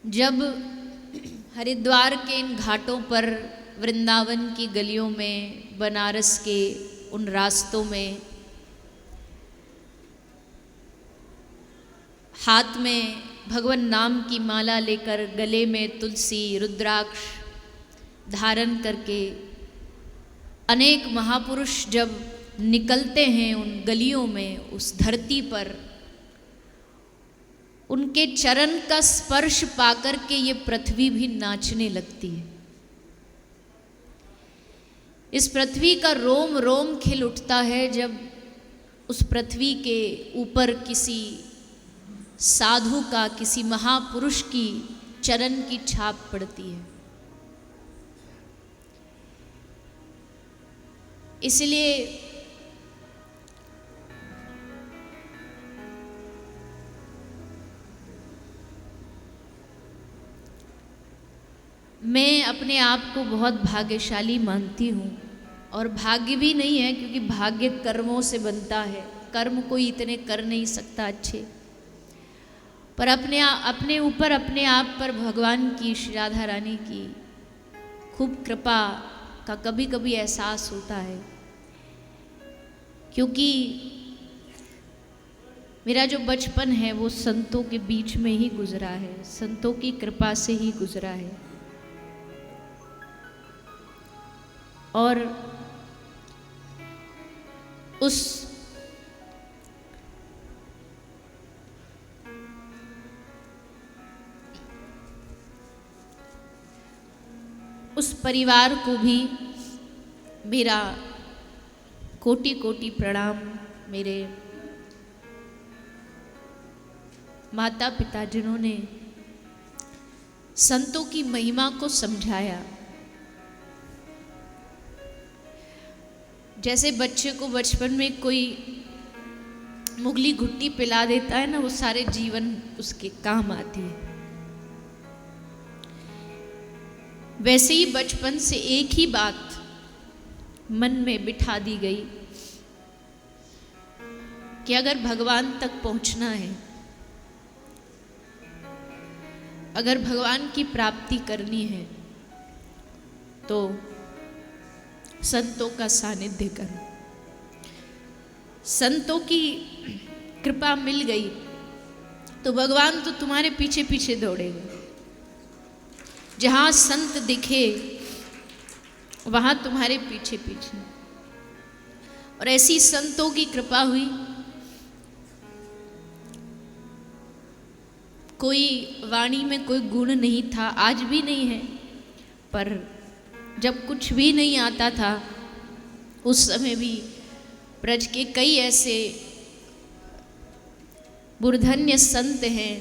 जब हरिद्वार के इन घाटों पर, वृंदावन की गलियों में, बनारस के उन रास्तों में हाथ में भगवान नाम की माला लेकर, गले में तुलसी रुद्राक्ष धारण करके अनेक महापुरुष जब निकलते हैं उन गलियों में, उस धरती पर, उनके चरण का स्पर्श पाकर के ये पृथ्वी भी नाचने लगती है। इस पृथ्वी का रोम रोम खिल उठता है जब उस पृथ्वी के ऊपर किसी साधु का, किसी महापुरुष की चरण की छाप पड़ती है। इसलिए मैं अपने आप को बहुत भाग्यशाली मानती हूँ, और भाग्य भी नहीं है क्योंकि भाग्य कर्मों से बनता है। कर्म कोई इतने कर नहीं सकता अच्छे, पर अपने ऊपर, अपने आप पर भगवान की, श्री राधा रानी की खूब कृपा का कभी कभी एहसास होता है। क्योंकि मेरा जो बचपन है वो संतों के बीच में ही गुजरा है, संतों की कृपा से ही गुजरा है। और उस परिवार को भी मेरा कोटि कोटि प्रणाम। मेरे माता पिता जिन्होंने संतों की महिमा को समझाया। जैसे बच्चे को बचपन में कोई मुगली घुट्टी पिला देता है ना, वो सारे जीवन उसके काम आती है। वैसे ही बचपन से एक ही बात मन में बिठा दी गई कि अगर भगवान तक पहुंचना है, अगर भगवान की प्राप्ति करनी है, तो संतों का सानिध्य करो। संतों की कृपा मिल गई तो भगवान तो तुम्हारे पीछे पीछे दौड़ेगा। जहां संत दिखे वहां तुम्हारे पीछे पीछे। और ऐसी संतों की कृपा हुई। कोई वाणी में कोई गुण नहीं था, आज भी नहीं है, पर जब कुछ भी नहीं आता था उस समय भी ब्रज के कई ऐसे बुर्धन्य संत हैं,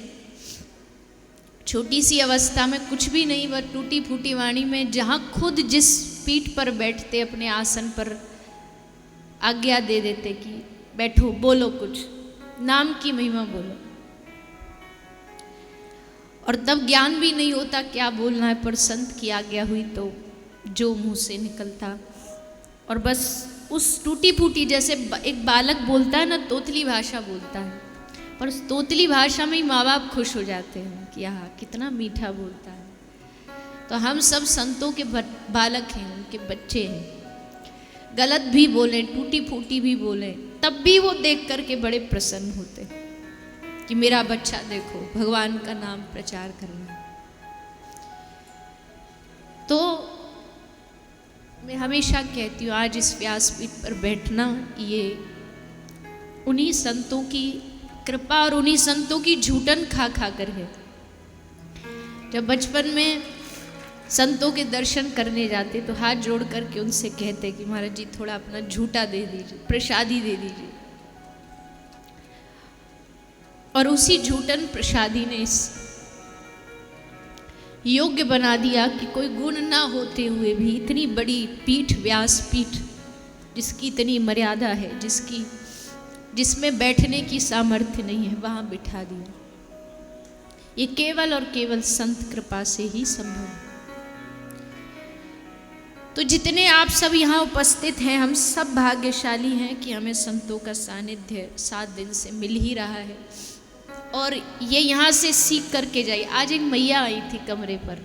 छोटी सी अवस्था में कुछ भी नहीं, वह टूटी फूटी वाणी में, जहाँ खुद जिस पीठ पर बैठते अपने आसन पर आज्ञा दे देते कि बैठो, बोलो, कुछ नाम की महिमा बोलो। और तब ज्ञान भी नहीं होता क्या बोलना है, पर संत की आज्ञा हुई तो जो मुंह से निकलता। और बस उस टूटी फूटी, जैसे एक बालक बोलता है ना, तोतली भाषा बोलता है, पर उस तोतली भाषा में ही माँ बाप खुश हो जाते हैं कि हाँ कितना मीठा बोलता है। तो हम सब संतों के बालक हैं, उनके बच्चे हैं। गलत भी बोलें, टूटी फूटी भी बोलें, तब भी वो देख करके बड़े प्रसन्न होते हैं कि मेरा बच्चा देखो भगवान का नाम प्रचार कर रहा है। तो मैं हमेशा कहती हूँ, आज इस व्यासपीठ पर बैठना ये उन्हीं संतों की कृपा और उन्हीं संतों की झूठन खा खा कर है। जब बचपन में संतों के दर्शन करने जाते तो हाथ जोड़ करके उनसे कहते कि महाराज जी थोड़ा अपना झूठा दे दीजिए, प्रसादी दे दीजिए। और उसी झूठन प्रसादी ने इस योग्य बना दिया कि कोई गुण ना होते हुए भी इतनी बड़ी पीठ, व्यास पीठ, जिसकी इतनी मर्यादा है, जिसमें बैठने की सामर्थ्य नहीं है, वहां बिठा दिया। ये केवल और केवल संत कृपा से ही संभव है। तो जितने आप सब यहाँ उपस्थित हैं, हम सब भाग्यशाली हैं कि हमें संतों का सानिध्य 7 दिन से मिल ही रहा है। और ये यहाँ से सीख करके जाइए। आज एक मैया आई थी कमरे पर,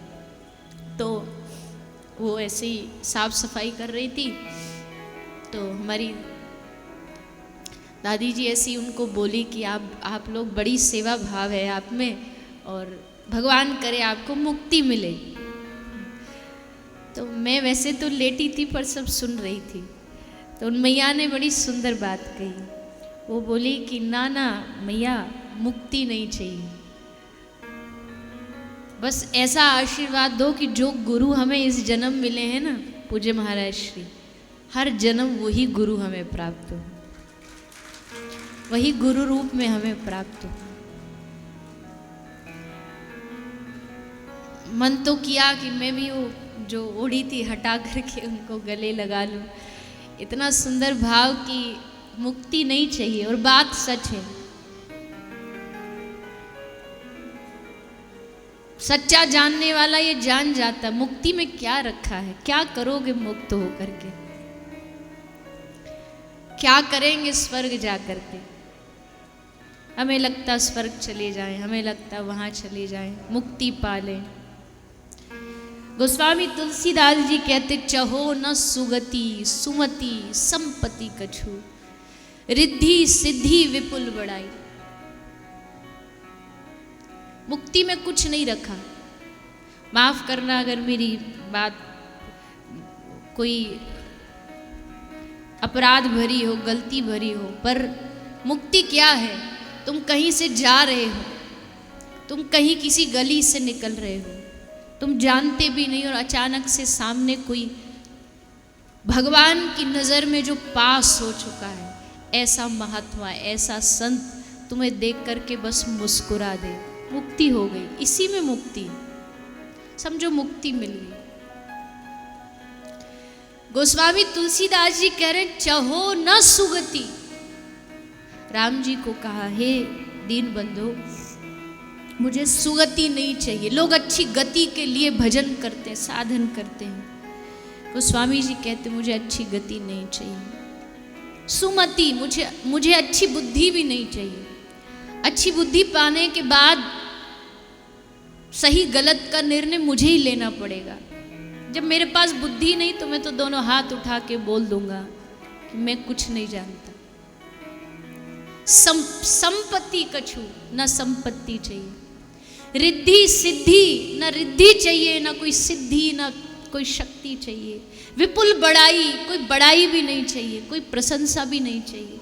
तो वो ऐसे ही साफ सफाई कर रही थी, तो हमारी दादी जी ऐसी उनको बोली कि आप लोग बड़ी सेवा भाव है आप में, और भगवान करे आपको मुक्ति मिले। तो मैं वैसे तो लेटी थी पर सब सुन रही थी, तो उन मैया ने बड़ी सुंदर बात कही। वो बोली कि ना ना मैया, मुक्ति नहीं चाहिए, बस ऐसा आशीर्वाद दो कि जो गुरु हमें इस जन्म मिले हैं ना, पूज्य महाराज श्री, हर जन्म वही गुरु हमें प्राप्त हो, वही गुरु रूप में हमें प्राप्त हो। मन तो किया कि मैं भी वो जो ओढ़ी थी हटा करके उनको गले लगा लूं। इतना सुंदर भाव कि मुक्ति नहीं चाहिए, और बात सच है। सच्चा जानने वाला ये जान जाता मुक्ति में क्या रखा है, क्या करोगे मुक्त हो करके, क्या करेंगे स्वर्ग जा करके। हमें लगता स्वर्ग चले जाएं, हमें लगता वहां चले जाएं, मुक्ति पालें। गोस्वामी तुलसीदास जी कहते, चहो न सुगति सुमति संपत्ति कछु, रिद्धि सिद्धि विपुल बड़ाई। मुक्ति में कुछ नहीं रखा। माफ करना अगर मेरी बात कोई अपराध भरी हो, गलती भरी हो, पर मुक्ति क्या है? तुम कहीं से जा रहे हो, तुम कहीं किसी गली से निकल रहे हो, तुम जानते भी नहीं, और अचानक से सामने कोई भगवान की नज़र में जो पास हो चुका है, ऐसा महात्मा, ऐसा संत तुम्हें देख करके बस मुस्कुरा दे, मुक्ति हो गई। इसी में मुक्ति, समझो मुक्ति मिल गई। गोस्वामी तुलसीदास जी कह रहे, चहो न सुगति। राम जी को कहा, हे दीन बंधु, मुझे सुगति नहीं चाहिए। लोग अच्छी गति के लिए भजन करते, साधन करते हैं। गोस्वामी जी कहते, मुझे अच्छी गति नहीं चाहिए। सुमति, मुझे अच्छी बुद्धि भी नहीं चाहिए। अच्छी बुद्धि पाने के बाद सही गलत का निर्णय मुझे ही लेना पड़ेगा। जब मेरे पास बुद्धि नहीं तो मैं तो दोनों हाथ उठा के बोल दूंगा कि मैं कुछ नहीं जानता। संपत्ति कछु, न संपत्ति चाहिए। रिद्धि सिद्धि, न रिद्धि चाहिए, न कोई सिद्धि, न कोई शक्ति चाहिए। विपुल बड़ाई, कोई बड़ाई भी नहीं चाहिए, कोई प्रशंसा भी नहीं चाहिए।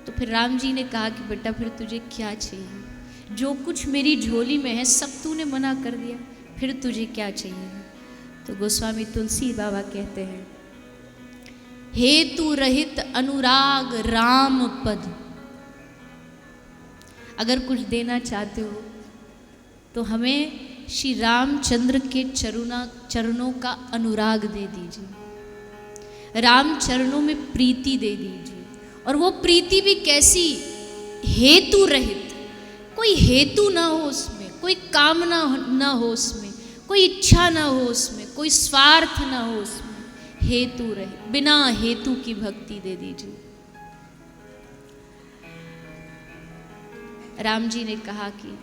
तो फिर राम जी ने कहा कि बेटा फिर तुझे क्या चाहिए? जो कुछ मेरी झोली में है सब तूने मना कर दिया, फिर तुझे क्या चाहिए? तो गोस्वामी तुलसी बाबा कहते हैं, हेतु रहित अनुराग राम पद। अगर कुछ देना चाहते हो तो हमें श्री रामचंद्र के चरणों का अनुराग दे दीजिए, राम चरणों में प्रीति दे दीजिए। और वो प्रीति भी कैसी? हेतु रहित, कोई हेतु ना हो उसमें, कोई कामना ना हो उसमें, कोई इच्छा ना हो उसमें, कोई स्वार्थ ना हो उसमें। हेतु रहित, बिना हेतु की भक्ति दे दीजिए। राम जी ने कहा कि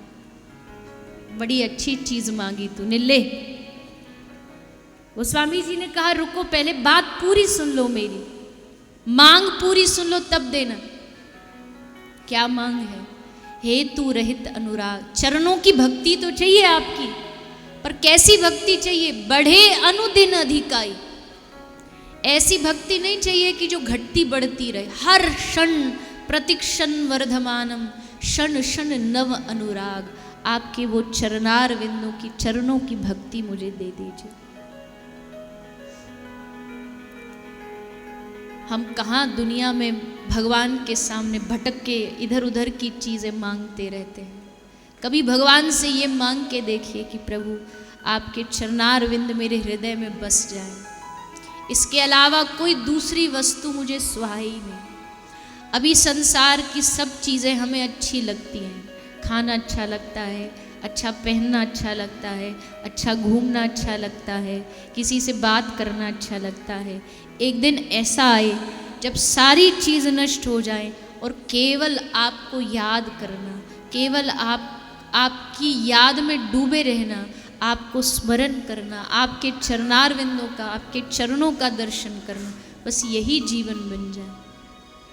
बड़ी अच्छी चीज मांगी तूने, ले। गोस्वामी जी ने कहा, रुको पहले बात पूरी सुन लो मेरी, मांग पूरी सुन लो तब देना। क्या मांग है? हेतु रहित अनुराग। चरणों की भक्ति तो चाहिए आपकी, पर कैसी भक्ति चाहिए? बढ़े अनुदिन अधिकाई। ऐसी भक्ति नहीं चाहिए कि जो घटती बढ़ती रहे। हर क्षण प्रतिक्षण वर्धमानम, क्षण क्षण नव अनुराग। आपके वो चरणार विंदों की, चरणों की भक्ति मुझे दे दीजिए। हम कहाँ दुनिया में भगवान के सामने भटक के इधर उधर की चीज़ें मांगते रहते हैं। कभी भगवान से ये मांग के देखिए कि प्रभु आपके चरणार विंद मेरे हृदय में बस जाए, इसके अलावा कोई दूसरी वस्तु मुझे सुहाई नहीं। अभी संसार की सब चीज़ें हमें अच्छी लगती हैं, खाना अच्छा लगता है, अच्छा पहनना अच्छा लगता है, अच्छा घूमना अच्छा लगता है, किसी से बात करना अच्छा लगता है। एक दिन ऐसा आए जब सारी चीज़ नष्ट हो जाए और केवल आपको याद करना, केवल आपकी याद में डूबे रहना, आपको स्मरण करना, आपके चरणारविंदों का, आपके चरणों का दर्शन करना, बस यही जीवन बन जाए।